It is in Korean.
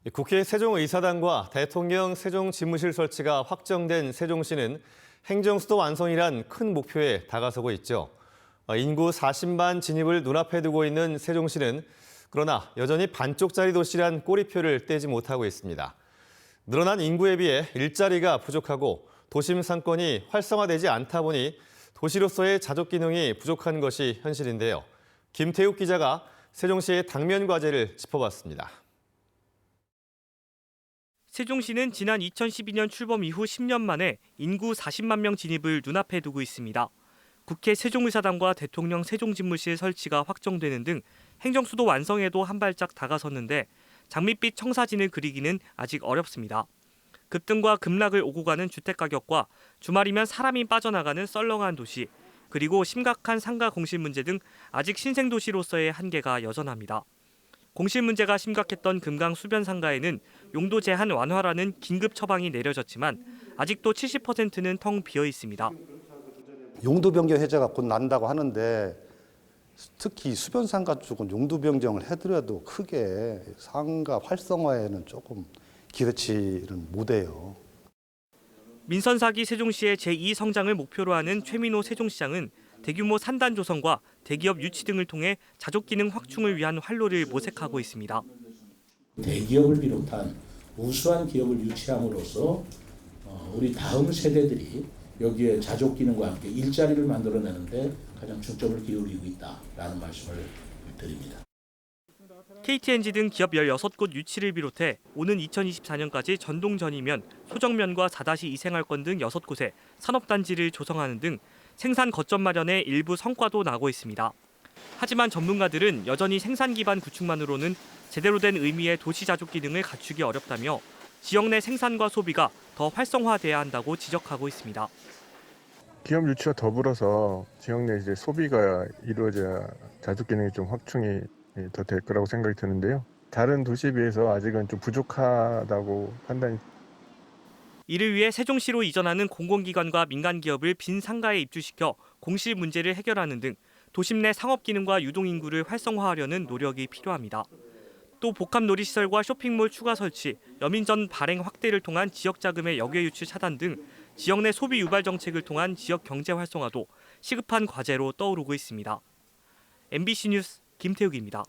국회 세종의사당과 대통령 세종집무실 설치가 확정된 세종시는 행정수도 완성이란 큰 목표에 다가서고 있죠. 인구 40만 진입을 눈앞에 두고 있는 세종시는 그러나 여전히 반쪽짜리 도시란 꼬리표를 떼지 못하고 있습니다. 늘어난 인구에 비해 일자리가 부족하고 도심 상권이 활성화되지 않다 보니 도시로서의 자족 기능이 부족한 것이 현실인데요. 김태욱 기자가 세종시의 당면 과제를 짚어봤습니다. 세종시는 지난 2012년 출범 이후 10년 만에 인구 40만 명 진입을 눈앞에 두고 있습니다. 국회 세종의사당과 대통령 세종집무실 설치가 확정되는 등 행정수도 완성에도 한 발짝 다가섰는데 장밋빛 청사진을 그리기는 아직 어렵습니다. 급등과 급락을 오고 가는 주택가격과 주말이면 사람이 빠져나가는 썰렁한 도시, 그리고 심각한 상가 공실 문제 등 아직 신생도시로서의 한계가 여전합니다. 공실 문제가 심각했던 금강 수변 상가에는 용도 제한 완화라는 긴급 처방이 내려졌지만 아직도 70%는 텅 비어 있습니다. 용도 변경 해제가 곧 난다고 하는데 특히 수변 상가 쪽은 용도 변경을 해드려도 크게 상가 활성화에는 조금 기대치는 못해요. 민선사기 세종시의 제2성장을 목표로 하는 최민호 세종시장은 대규모 산단 조성과 대기업 유치 등을 통해 자족 기능 확충을 위한 활로를 모색하고 있습니다. 대기업을 비롯한 우수한 기업을 유치함으로써 우리 다음 세대들이 여기에 자족 기능과 함께 일자리를 만들어내는데 가장 중점을 기울이고 있다라는 말씀을 드립니다. KTNG 등 기업 16곳 유치를 비롯해 오는 2024년까지 전동전이면, 소정면과 4-2 생활권 등 6곳에 산업단지를 조성하는 등 생산 거점 마련에 일부 성과도 나고 있습니다. 하지만 전문가들은 여전히 생산 기반 구축만으로는 제대로 된 의미의 도시 자족 기능을 갖추기 어렵다며 지역 내 생산과 소비가 더 활성화돼야 한다고 지적하고 있습니다. 기업 유치와 더불어서 지역 내 이제 소비가 이루어져야 자족 기능이 좀 확충이 더 될 거라고 생각이 드는데요. 다른 도시에 비해서 아직은 좀 부족하다고 판단이. 이를 위해 세종시로 이전하는 공공기관과 민간기업을 빈 상가에 입주시켜 공실 문제를 해결하는 등 도심 내 상업 기능과 유동인구를 활성화하려는 노력이 필요합니다. 또 복합 놀이시설과 쇼핑몰 추가 설치, 여민전 발행 확대를 통한 지역 자금의 역외 유출 차단 등 지역 내 소비 유발 정책을 통한 지역 경제 활성화도 시급한 과제로 떠오르고 있습니다. MBC 뉴스 김태욱입니다.